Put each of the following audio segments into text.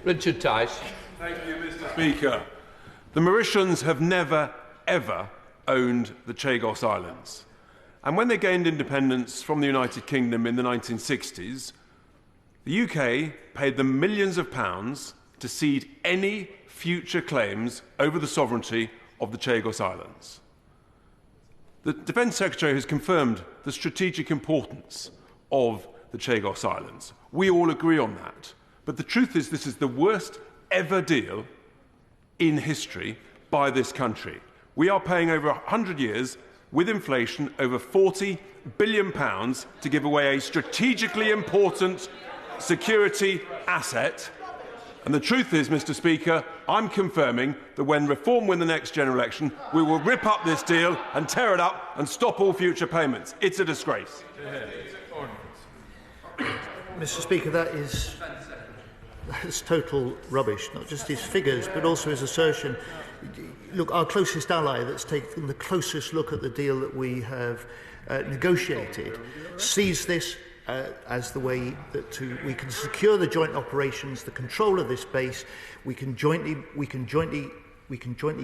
Richard Tice. Thank you, Mr. Speaker. The Mauritians have never, ever owned the Chagos Islands. And when they gained independence from the United Kingdom in the 1960s, the UK paid them millions of pounds to cede any future claims over the sovereignty of the Chagos Islands. The Defence Secretary has confirmed the strategic importance of the Chagos Islands. We all agree on that. But the truth is this is the worst ever deal in history by this country. We are paying over 100 years, with inflation, over £40 billion to give away a strategically important security asset. And the truth is, Mr. Speaker, I'm confirming that when Reform win the next general election, we will rip up this deal and tear it up and stop all future payments. It's a disgrace. Mr. Speaker, that is total rubbish, not just his figures, but also his assertion. Look, our closest ally that's taken the closest look at the deal that we have negotiated sees this as the way that we can secure the joint operations, the control of this base. We can jointly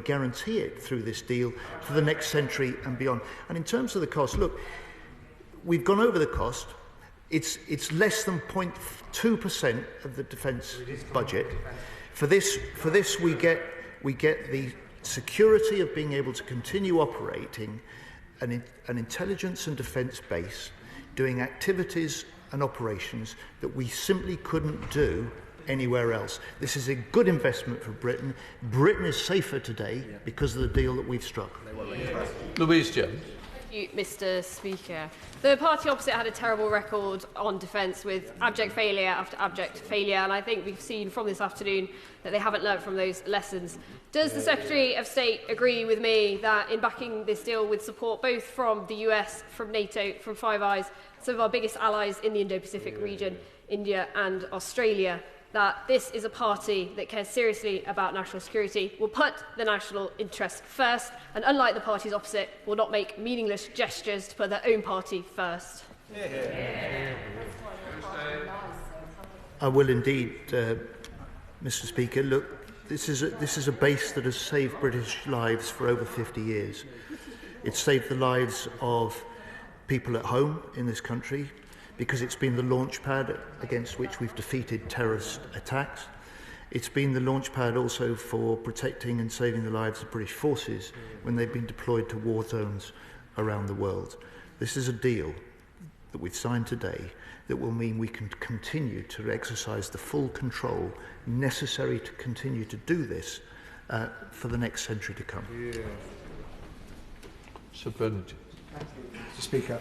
guarantee it through this deal for the next century and beyond. And in terms of the cost, look, we've gone over the cost. It's less than 0.2% of the defence budget. For this we get the security of being able to continue operating an intelligence and defence base, doing activities and operations that we simply couldn't do anywhere else. This is a good investment for Britain. Britain is safer today because of the deal that we've struck. Louise Jones. Thank you, Mr. Speaker. The party opposite had a terrible record on defence, with abject failure after abject failure, and I think we've seen from this afternoon that they haven't learnt from those lessons. Does the Secretary of State agree with me that in backing this deal with support both from the US, from NATO, from Five Eyes, some of our biggest allies in the Indo-Pacific region, India and Australia, that this is a party that cares seriously about national security, will put the national interest first, and unlike the parties opposite, will not make meaningless gestures to put their own party first? I will indeed, Mr. Speaker. Look, this is a base that has saved British lives for over 50 years. It's saved the lives of people at home in this country, because it's been the launch pad against which we've defeated terrorist attacks. It's been the launch pad also for protecting and saving the lives of British forces when they've been deployed to war zones around the world. This is a deal that we've signed today that will mean we can continue to exercise the full control necessary to continue to do this for the next century to come. Sir Bernard. Mr. Speaker,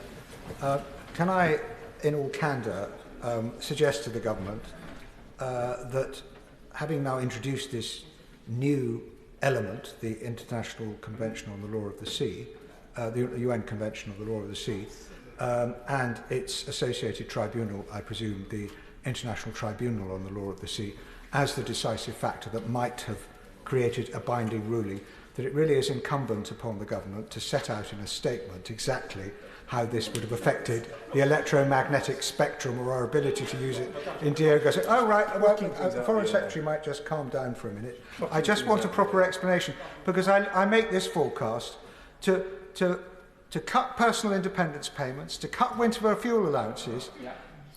can I, in all candour, suggest to the government that, having now introduced this new element, the International Convention on the Law of the Sea, the UN Convention on the Law of the Sea, and its associated tribunal, I presume the International Tribunal on the Law of the Sea, as the decisive factor that might have created a binding ruling, that it really is incumbent upon the government to set out in a statement exactly how this would have affected the electromagnetic spectrum or our ability to use it in Diogo. So, oh, right, well, the Foreign Secretary might just calm down for a minute. I just want a proper explanation, because I make this forecast to cut personal independence payments, to cut winter fuel allowances,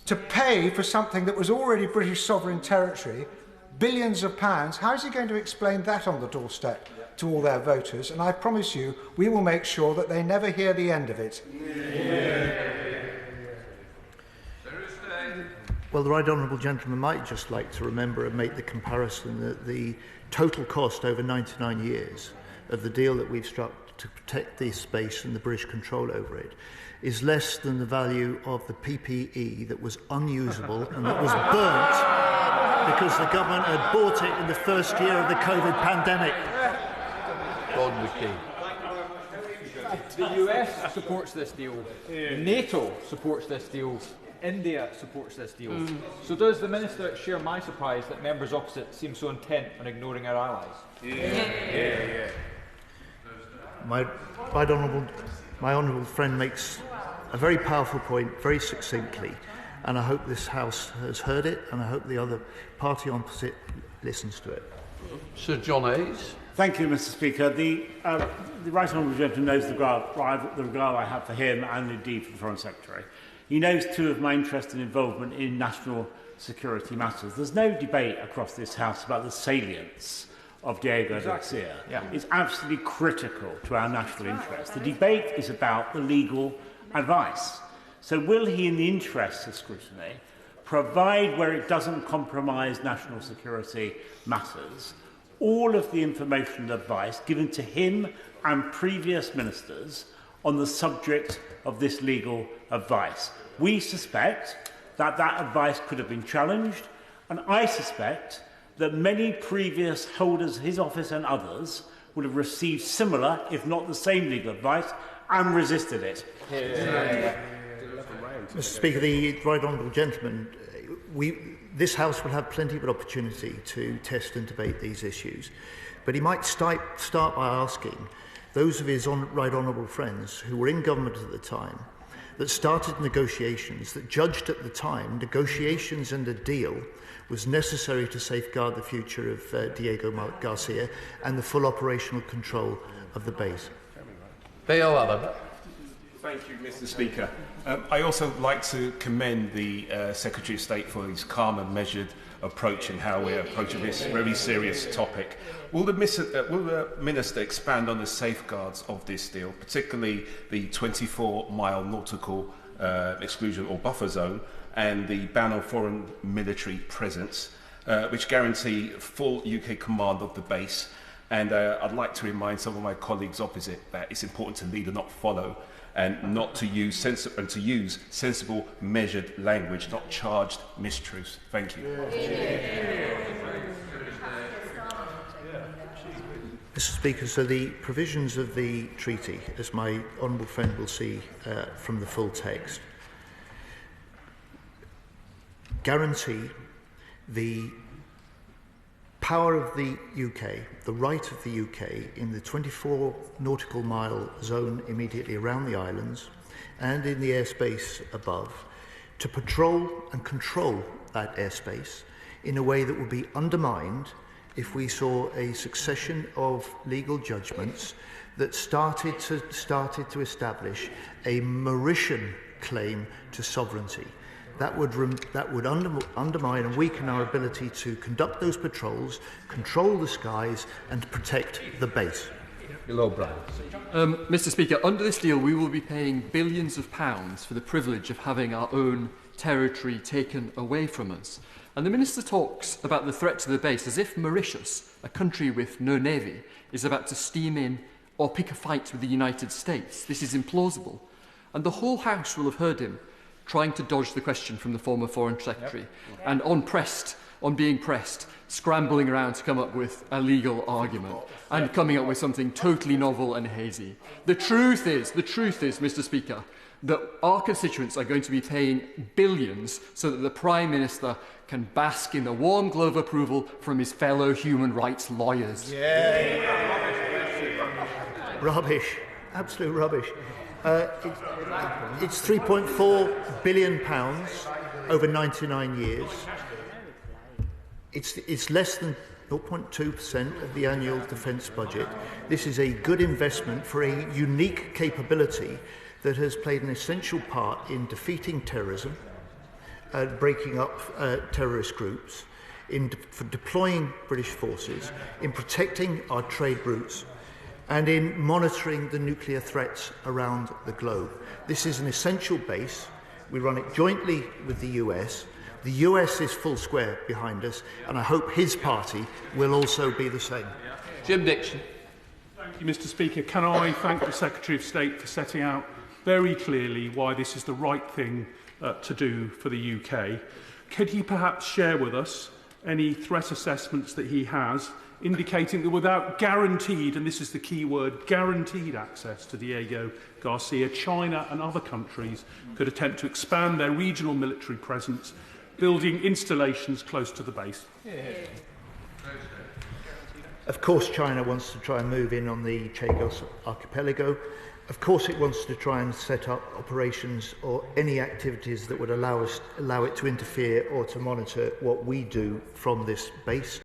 to pay for something that was already British sovereign territory, billions of pounds. How is he going to explain that on the doorstep to all their voters? And I promise you, we will make sure that they never hear the end of it. Well, the right honourable gentleman might just like to remember and make the comparison that the total cost over 99 years of the deal that we've struck to protect this space and the British control over it is less than the value of the PPE that was unusable and that was burnt because the government had bought it in the first year of the COVID pandemic. Gordon McKee. The US supports this deal. NATO supports this deal. India supports this deal. So does the Minister share my surprise that members opposite seem so intent on ignoring our allies? My honourable friend makes a very powerful point, very succinctly, and I hope this House has heard it, and I hope the other party opposite listens to it. Sir John Hayes. Thank you, Mr. Speaker. The Right Honourable Gentleman knows the regard I have for him and indeed for the Foreign Secretary. He knows too of my interest and involvement in national security matters. There's no debate across this House about the salience of Diego Garcia. It's absolutely critical to our national interest. The debate is about the legal advice. So will he, in the interests of scrutiny, provide, where it doesn't compromise national security matters, all of the information and advice given to him and previous ministers on the subject of this legal advice? We suspect that that advice could have been challenged, and I suspect that many previous holders of his office and others would have received similar, if not the same legal advice, and resisted it. Mr. Speaker, the Right Honourable Gentleman, this House will have plenty of opportunity to test and debate these issues, but he might start by asking those of his Right Honourable friends who were in government at the time that started negotiations, that judged at the time negotiations and a deal was necessary to safeguard the future of Diego Garcia and the full operational control of the base. Thank you, Mr. Speaker. I also like to commend the Secretary of State for his calm and measured approach in how we're approaching this very serious topic. Will the Minister expand on the safeguards of this deal, particularly the 24-mile nautical exclusion or buffer zone and the ban on foreign military presence, which guarantee full UK command of the base? And I'd like to remind some of my colleagues opposite that it's important to lead and not follow, and not to use sensible, measured language, not charged mistruths. Thank you. Mr. Speaker, so the provisions of the treaty, as my honourable friend will see from the full text, guarantee the power of the UK, the right of the UK in the 24 nautical mile zone immediately around the islands and in the airspace above to patrol and control that airspace in a way that would be undermined if we saw a succession of legal judgments that started to establish a Mauritian claim to sovereignty. That would undermine and weaken our ability to conduct those patrols, control the skies and protect the base. Mr. Speaker, under this deal we will be paying billions of pounds for the privilege of having our own territory taken away from us. And the Minister talks about the threat to the base as if Mauritius, a country with no navy, is about to steam in or pick a fight with the United States. This is implausible. And the whole House will have heard him trying to dodge the question from the former Foreign Secretary, and on being pressed, scrambling around to come up with a legal argument and coming up with something totally novel and hazy. The truth is, Mr. Speaker, that our constituents are going to be paying billions so that the Prime Minister can bask in the warm glow of approval from his fellow human rights lawyers. Rubbish, absolute rubbish. It's £3.4 billion over 99 years. It's less than 0.2% of the annual defence budget. This is a good investment for a unique capability that has played an essential part in defeating terrorism, breaking up terrorist groups, for deploying British forces, in protecting our trade routes, and in monitoring the nuclear threats around the globe. This is an essential base. We run it jointly with the US. The US is full square behind us, and I hope his party will also be the same. Jim Dixon. Thank you, Mr. Speaker. Can I thank the Secretary of State for setting out very clearly why this is the right thing to do for the UK. Could he perhaps share with us any threat assessments that he has indicating that without guaranteed, and this is the key word, guaranteed access to Diego Garcia, China and other countries could attempt to expand their regional military presence, building installations close to the base? Of course, China wants to try and move in on the Chagos archipelago. Of course, it wants to try and set up operations or any activities that would allow it to interfere or to monitor what we do from this base.